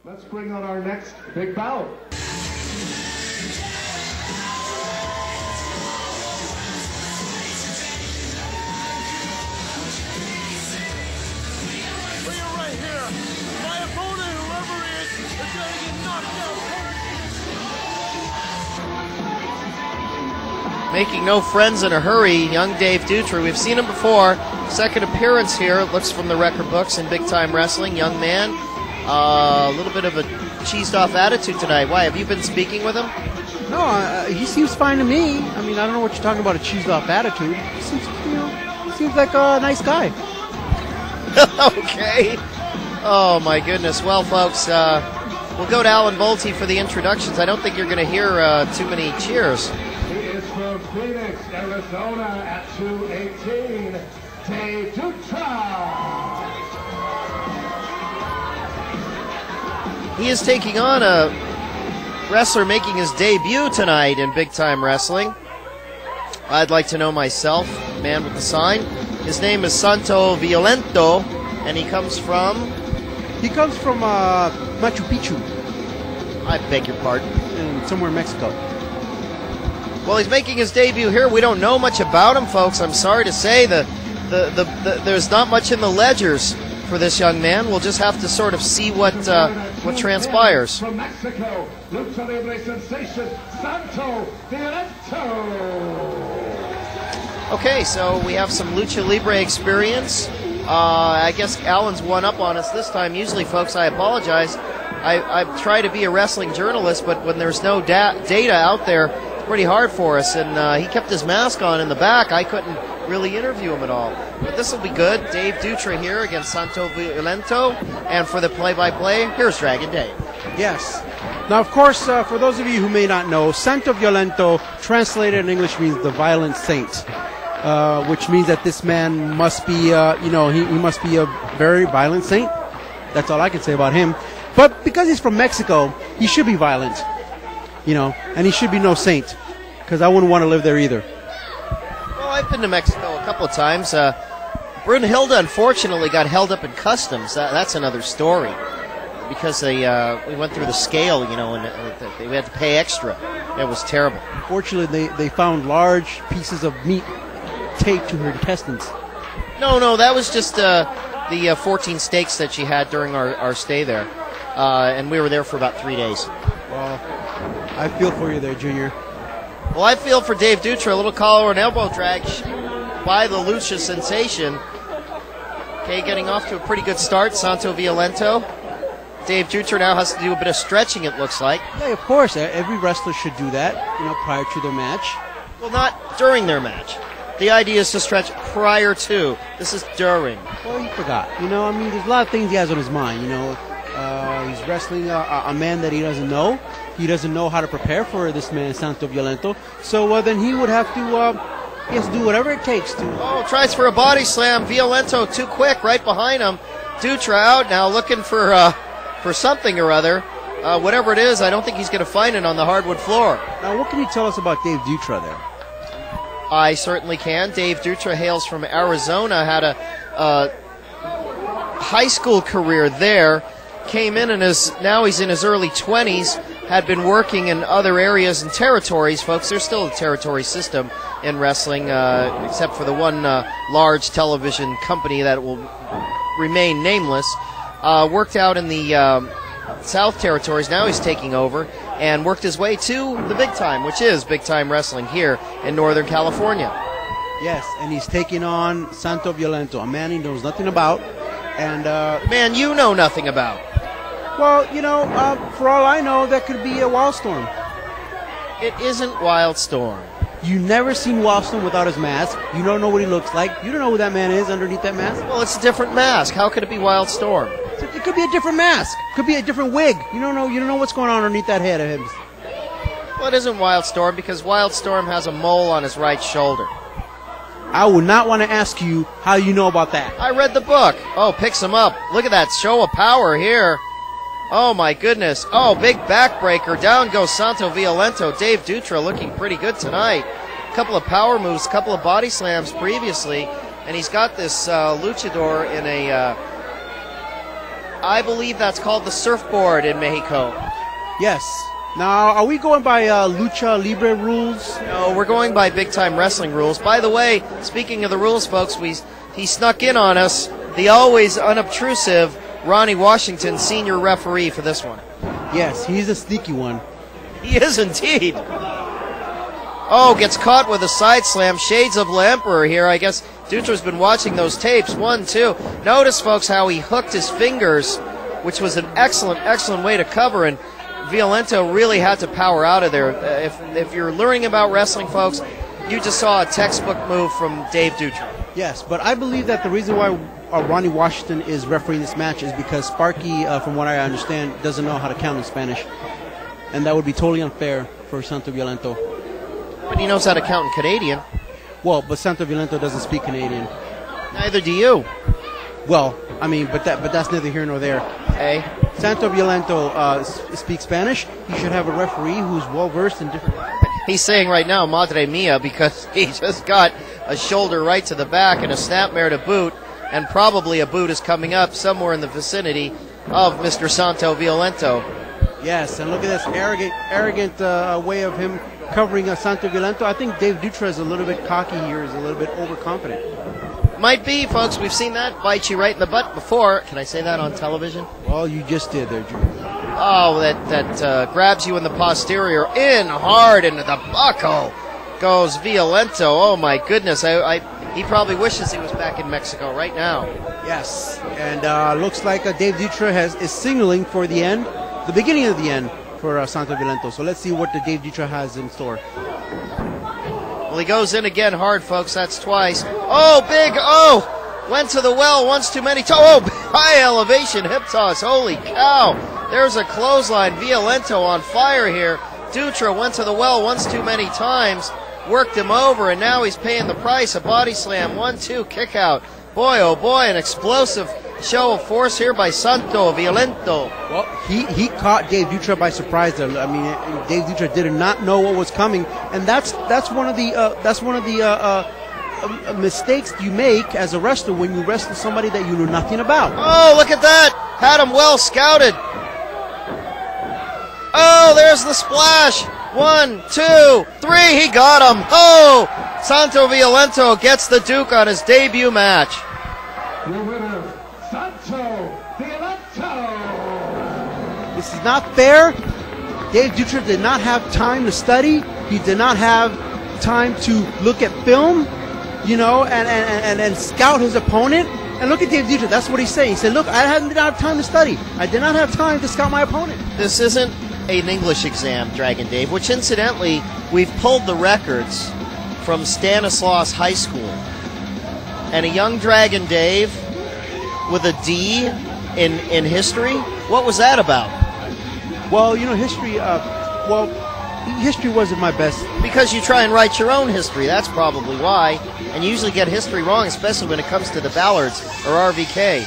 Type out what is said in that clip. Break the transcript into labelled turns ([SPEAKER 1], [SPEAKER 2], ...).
[SPEAKER 1] Let's bring on our next big bout.
[SPEAKER 2] Right here, my opponent, whoever he is going to get knocked out.
[SPEAKER 3] Making no friends in a hurry, young Dave Dutra. We've seen him before. Second appearance here, it looks from the record books in Big Time Wrestling. Young man, a little bit of a cheesed-off attitude tonight. Why, have you been speaking with him?
[SPEAKER 4] No, he seems fine to me. I mean, I don't know what you're talking about, a cheesed-off attitude. He seems, he seems like a nice guy.
[SPEAKER 3] Okay. Oh, my goodness. Well, folks, we'll go to Alan Bolte for the introductions. I don't think you're going to hear too many cheers.
[SPEAKER 1] He is from Phoenix, Arizona at 218, Dave Dutra.
[SPEAKER 3] He is taking on a wrestler making his debut tonight in Big Time Wrestling. I'd like to know myself, man with the sign. His name is Santo Violento, and he comes from...
[SPEAKER 4] He comes from Machu Picchu.
[SPEAKER 3] I beg your pardon.
[SPEAKER 4] Somewhere in Mexico.
[SPEAKER 3] Well, he's making his debut here. We don't know much about him, folks. I'm sorry to say there's not much in the ledgers for this young man. We'll just have to sort of see what transpires.
[SPEAKER 1] From Mexico, Lucha Libre sensation, Santo Violento.
[SPEAKER 3] Okay, so we have some Lucha Libre experience. I guess Alan's one up on us this time. Usually, folks, I apologize. I try to be a wrestling journalist, but when there's no data out there, it's pretty hard for us. And he kept his mask on in the back. I couldn't really interview him at all. But this will be good. Dave Dutra here against Santo Violento. And for the play-by-play, here's Dragon Dave.
[SPEAKER 4] Yes. Now, of course, for those of you who may not know, Santo Violento, translated in English, means the violent saint. Which means that this man must be, he must be a very violent saint. That's all I can say about him. But because he's from Mexico, he should be violent, and he should be no saint, because I wouldn't want to live there either.
[SPEAKER 3] Well, I've been to Mexico a couple of times. Brunhilde, unfortunately, got held up in customs. That's another story, because we went through the scale, and we had to pay extra. It was terrible.
[SPEAKER 4] Fortunately, they found large pieces of meat taped to her intestines.
[SPEAKER 3] No, that was just the 14 steaks that she had during our stay there. And we were there for about 3 days.
[SPEAKER 4] Well, I feel for you there, Junior.
[SPEAKER 3] Well, I feel for Dave Dutra, a little collar and elbow drag by the Lucha sensation. Okay, getting off to a pretty good start, Santo Violento. Dave Dutra now has to do a bit of stretching, it looks like.
[SPEAKER 4] Yeah, of course. Every wrestler should do that, prior to their match.
[SPEAKER 3] Well, not during their match. The idea is to stretch prior to. This is during.
[SPEAKER 4] Well, he forgot. There's a lot of things he has on his mind. He's wrestling a man that he doesn't know. He doesn't know how to prepare for this man, Santo Violento. So then he would have to, he has to do whatever it takes to.
[SPEAKER 3] Oh, tries for a body slam. Violento too quick, right behind him. Dutra out now, looking for something or other. Whatever it is, I don't think he's going to find it on the hardwood floor.
[SPEAKER 4] Now, what can you tell us about Dave Dutra there?
[SPEAKER 3] I certainly can. Dave Dutra hails from Arizona, had a high school career there, came in and now he's in his early 20s, had been working in other areas and territories. Folks, there's still a territory system in wrestling, except for the one large television company that will remain nameless. Worked out in the South Territories. Now he's taking over and worked his way to the big time, which is Big Time Wrestling here in Northern California.
[SPEAKER 4] Yes, and he's taking on Santo Violento, a man he knows nothing about. And
[SPEAKER 3] man you know nothing about.
[SPEAKER 4] Well, for all I know, that could be a Wildstorm.
[SPEAKER 3] It isn't Wildstorm.
[SPEAKER 4] You've never seen Wildstorm without his mask. You don't know what he looks like. You don't know who that man is underneath that mask.
[SPEAKER 3] Well, it's a different mask. How could it be Wildstorm?
[SPEAKER 4] It could be a different mask. It could be a different wig. You don't know what's going on underneath that head of his.
[SPEAKER 3] Well, it isn't Wildstorm because Wildstorm has a mole on his right shoulder.
[SPEAKER 4] I would not want to ask you how you know about that.
[SPEAKER 3] I read the book. Oh, picks him up. Look at that show of power here. Oh, my goodness. Oh, big backbreaker. Down goes Santo Violento. Dave Dutra looking pretty good tonight. A couple of power moves, a couple of body slams previously. And he's got this luchador in a I believe that's called the surfboard in Mexico.
[SPEAKER 4] Yes. Now, are we going by lucha libre rules?
[SPEAKER 3] No, we're going by big-time wrestling rules. By the way, speaking of the rules, folks, he snuck in on us, the always unobtrusive Ronnie Washington, senior referee for this one.
[SPEAKER 4] Yes, he's a sneaky one.
[SPEAKER 3] He is indeed. Oh, gets caught with a side slam. Shades of the Emperor here. I guess Dutra's been watching those tapes. 1, 2. Notice, folks, how he hooked his fingers, which was an excellent, excellent way to cover, and Violento really had to power out of there. If you're learning about wrestling, folks, you just saw a textbook move from Dave Dutra.
[SPEAKER 4] Yes, but I believe that the reason why Ronnie Washington is refereeing this match is because Sparky, from what I understand, doesn't know how to count in Spanish. And that would be totally unfair for Santo Violento.
[SPEAKER 3] But he knows how to count in Canadian.
[SPEAKER 4] Well, but Santo Violento doesn't speak Canadian.
[SPEAKER 3] Neither do you.
[SPEAKER 4] Well, I mean, but that's neither here nor there.
[SPEAKER 3] Hey.
[SPEAKER 4] Santo Violento speaks Spanish. He should have a referee who's well-versed in different languages.
[SPEAKER 3] He's saying right now, Madre Mia, because he just got a shoulder right to the back and a snapmare to boot, and probably a boot is coming up somewhere in the vicinity of Mr. Santo Violento.
[SPEAKER 4] Yes, and look at this arrogant way of him covering Santo Violento. I think Dave Dutra is a little bit cocky here, is a little bit overconfident.
[SPEAKER 3] Might be, folks. We've seen that bite you right in the butt before. Can I say that on television?
[SPEAKER 4] Well, you just did there, Drew.
[SPEAKER 3] Oh, that grabs you in the posterior. In hard into the buckle goes Violento. Oh, my goodness. He probably wishes he was back in Mexico right now.
[SPEAKER 4] Yes, and looks like Dave Dutra is signaling for the end, the beginning of the end for Santo Violento. So let's see what the Dave Dutra has in store.
[SPEAKER 3] Well, he goes in again hard, folks. That's twice. Oh, big. Oh, went to the well once too many. Oh, high elevation hip toss. Holy cow. There's a clothesline. Violento on fire here. Dutra went to the well once too many times. Worked him over, and now he's paying the price. A body slam. 1-2 kick out. Boy, oh boy, an explosive show of force here by Santo Violento.
[SPEAKER 4] Well, he caught Dave Dutra by surprise there. I mean, Dave Dutra did not know what was coming, and that's one of the mistakes you make as a wrestler when you wrestle somebody that you know nothing about.
[SPEAKER 3] Oh, look at that! Had him well scouted. Oh, there's the splash. 1, 2, 3. He got him. Oh, Santo Violento gets the Duke on his debut match.
[SPEAKER 1] Your winner, Santo Violento.
[SPEAKER 4] This is not fair. Dave Dutra did not have time to study. He did not have time to look at film, you know, and scout his opponent. And look at Dave Dutra. That's what he's saying. He said, look, I did not have time to study. I did not have time to scout my opponent.
[SPEAKER 3] This isn't an English exam, Dragon Dave, which incidentally, we've pulled the records from Stanislaus High School. And a young Dragon Dave with a D in history, what was that about?
[SPEAKER 4] Well, you know, history wasn't my best.
[SPEAKER 3] Because you try and write your own history, that's probably why. And you usually get history wrong, especially when it comes to the Ballards or RVK.